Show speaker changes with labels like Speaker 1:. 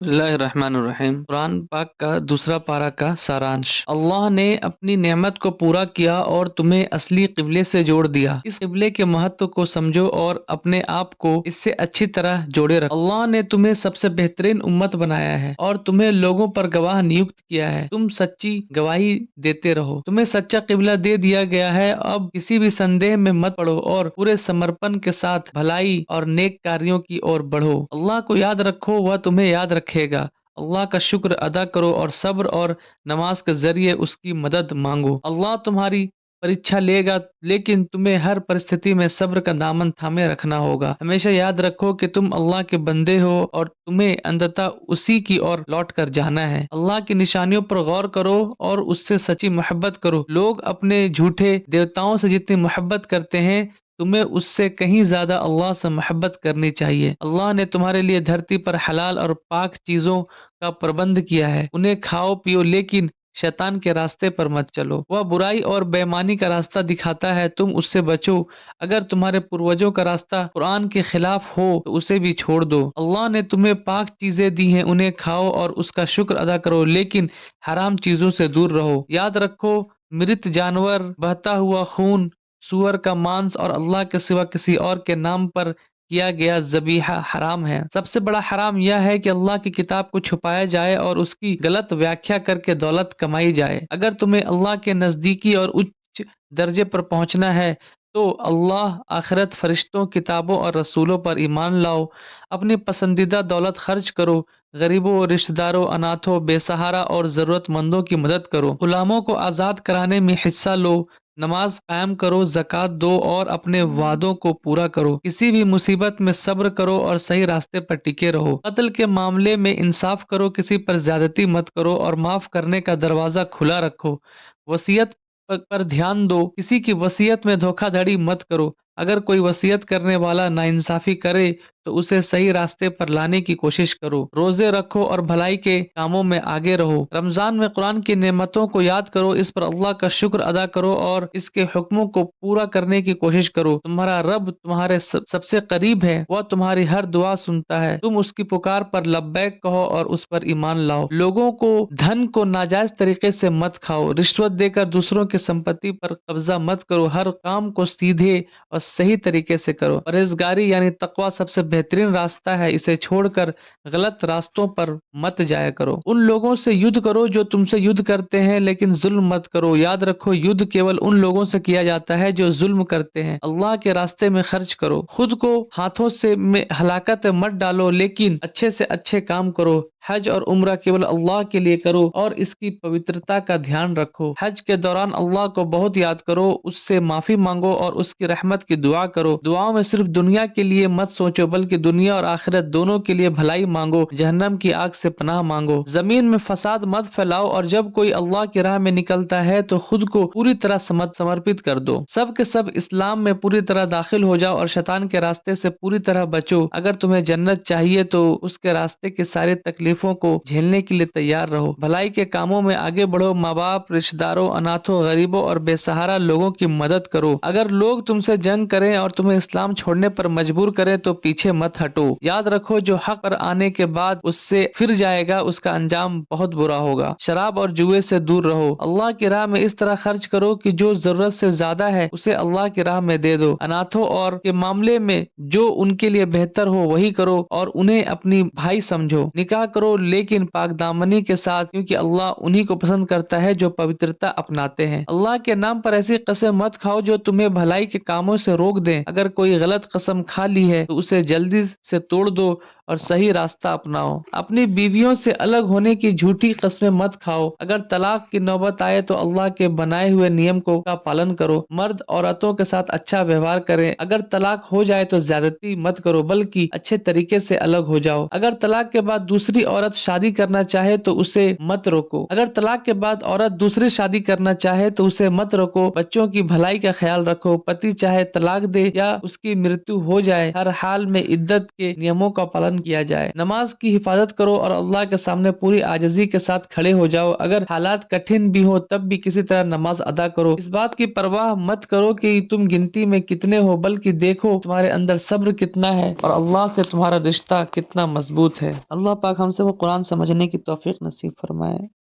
Speaker 1: बिस्मिल्लाहिर्रहमानिर्रहीम। कुरान पाक का दूसरा पारा का सारांश। अल्लाह ने अपनी नेमत को पूरा किया और तुम्हें असली किबले से जोड़ दिया। इस किबले के महत्व को समझो और अपने आप को इससे अच्छी तरह जोड़े रखो। अल्लाह ने तुम्हें सबसे बेहतरीन उम्मत बनाया है और तुम्हें लोगों पर गवाह नियुक्त किया है। तुम सच्ची गवाही देते रहो। तुम्हें सच्चा किबला दे दिया गया है। अब किसी भी संदेह में मत पड़ो और पूरे समर्पण के साथ भलाई और नेक कार्यों की ओर बढ़ो। अल्लाह को याद रखो, वह तुम्हें याद रखेगा। अल्लाह का शुक्र अदा करो और सब्र और नमाज के जरिए उसकी मदद मांगो। अल्लाह तुम्हारी परीक्षा लेगा, लेकिन तुम्हें हर परिस्थिति में सब्र का दामन थामे रखना होगा। हमेशा याद रखो कि तुम अल्लाह के बंदे हो और तुम्हें अंततः उसी की ओर लौट कर जाना है। अल्लाह की निशानियों पर गौर करो और उससे सच्ची मोहब्बत करो। लोग अपने झूठे देवताओं से जितनी मोहब्बत करते हैं, तुम्हें उससे कहीं ज्यादा अल्लाह से मोहब्बत करनी चाहिए। अल्लाह ने तुम्हारे लिए धरती पर हलाल और पाक चीजों का प्रबंध किया है। उन्हें खाओ पियो, लेकिन शैतान के रास्ते पर मत चलो। वह बुराई और बेईमानी का रास्ता दिखाता है, तुम उससे बचो। अगर तुम्हारे पूर्वजों का रास्ता कुरान के खिलाफ हो तो उसे भी छोड़ दो। अल्लाह ने तुम्हें पाक चीजें दी हैं, उन्हें खाओ और उसका शुक्र अदा करो, लेकिन हराम चीजों से दूर रहो। याद रखो, मृत जानवर, बहता हुआ खून, सूअर का मांस और अल्लाह के सिवा किसी और के नाम पर किया गया ज़बीहा हराम है। सबसे बड़ा हराम यह है कि अल्लाह की किताब को छुपाया जाए और उसकी गलत व्याख्या करके दौलत कमाई जाए। अगर तुम्हें अल्लाह के नज़दीकी और उच्च दर्जे पर पहुंचना है तो अल्लाह, आखिरत, फरिश्तों, किताबों और रसूलों पर ईमान लाओ। अपनी पसंदीदा दौलत खर्च करो। गरीबों, रिश्तेदारों, अनाथों, बेसहारा और ज़रूरतमंदों की मदद करो। गुलामों को आज़ाद कराने में हिस्सा लो। नमाज कायम करो, ज़कात दो और अपने वादों को पूरा करो। किसी भी मुसीबत में सब्र करो और सही रास्ते पर टिके रहो। कत्ल के मामले में इंसाफ करो, किसी पर ज्यादती मत करो और माफ करने का दरवाजा खुला रखो। वसीयत पर ध्यान दो, किसी की वसीयत में धोखाधड़ी मत करो। अगर कोई वसीयत करने वाला नाइंसाफी करे तो उसे सही रास्ते पर लाने की कोशिश करो। रोजे रखो और भलाई के कामों में आगे रहो। रमजान में कुरान की नेमतों को याद करो, इस पर अल्लाह का शुक्र अदा करो और इसके हुक्मों को पूरा करने की कोशिश करो। तुम्हारा रब तुम्हारे सबसे करीब है, वह तुम्हारी हर दुआ सुनता है। तुम उसकी पुकार पर लब्बैक कहो और उस पर ईमान लाओ। लोगों को धन को नाजायज तरीके से मत खाओ। रिश्वत देकर दूसरों की संपत्ति पर कब्जा मत करो। हर काम को सीधे और सही तरीके से करो। परहेजगारी यानी तकवा सबसे बेहतरीन रास्ता है, इसे छोड़कर गलत रास्तों पर मत जाया करो। उन लोगों से युद्ध करो जो तुमसे युद्ध करते हैं, लेकिन जुल्म मत करो। याद रखो, युद्ध केवल उन लोगों से किया जाता है जो जुल्म करते हैं। अल्लाह के रास्ते में खर्च करो। खुद को हाथों से में हलाकत में मत डालो, लेकिन अच्छे से अच्छे काम करो। हज और उम्रा केवल अल्लाह के लिए करो और इसकी पवित्रता का ध्यान रखो। हज के दौरान अल्लाह को बहुत याद करो, उससे माफी मांगो और उसकी रहमत की दुआ करो। दुआओं में सिर्फ दुनिया के लिए मत सोचो, बल्कि दुनिया और आखिरत दोनों के लिए भलाई मांगो। जहन्नम की आग से पनाह मांगो। जमीन में फसाद मत फैलाओ और जब कोई अल्लाह की राह में निकलता है तो खुद को पूरी तरह समर्पित कर दो। सब के सब इस्लाम में पूरी तरह दाखिल हो जाओ और शैतान के रास्ते से पूरी तरह बचो। अगर तुम्हें जन्नत चाहिए तो उसके रास्ते की सारी तकलीफों को झेलने के लिए तैयार रहो। भलाई के कामों में आगे बढ़ो। माँ बाप, रिश्तेदारों, अनाथों, गरीबों और बेसहारा लोगों की मदद करो। अगर लोग तुमसे जंग करें और तुम्हें इस्लाम छोड़ने पर मजबूर करें तो पीछे मत हटो। याद रखो, जो हक पर आने के बाद उससे फिर जाएगा उसका अंजाम बहुत बुरा होगा। शराब और जुए से दूर रहो। अल्लाह की राह में इस तरह खर्च करो कि जो जरूरत से ज्यादा है उसे अल्लाह की राह में दे दो। अनाथों और के मामले में जो उनके लिए बेहतर हो वही करो और उन्हें अपनी भाई समझो। निकाह करो, लेकिन पाकदामनी के साथ, क्योंकि अल्लाह उन्हीं को पसंद करता है जो पवित्रता अपनाते हैं। अल्लाह के नाम पर ऐसी कसम मत खाओ जो तुम्हें भलाई के कामों से रोक दें। अगर कोई गलत कसम खा ली है तो उसे जल्दी से तोड़ दो और सही रास्ता अपनाओ। अपनी बीवियों से अलग होने की झूठी कस्में मत खाओ। अगर तलाक की नौबत आए तो अल्लाह के बनाए हुए नियम को का पालन करो। मर्द औरतों के साथ अच्छा व्यवहार करें। अगर तलाक हो जाए तो ज्यादती मत करो, बल्कि अच्छे तरीके से अलग हो जाओ। अगर तलाक के बाद दूसरी औरत शादी करना चाहे तो उसे मत रोको। अगर तलाक के बाद औरत दूसरी शादी करना चाहे तो उसे मत रोको। बच्चों की भलाई का ख्याल रखो। पति चाहे तलाक दे या उसकी मृत्यु हो जाए, हर हाल में इद्दत के नियमों का पालन کیا جائے۔ نماز کی حفاظت کرو اور اللہ کے سامنے پوری عاجزی کے ساتھ کھڑے ہو جاؤ۔ اگر حالات کٹھن بھی ہو تب بھی کسی طرح نماز ادا کرو۔ اس بات کی پرواہ مت کرو کہ تم گنتی میں کتنے ہو، بلکہ دیکھو تمہارے اندر صبر کتنا ہے اور اللہ سے تمہارا رشتہ کتنا مضبوط ہے۔ اللہ پاک ہم سے وہ قرآن سمجھنے کی توفیق نصیب فرمائے۔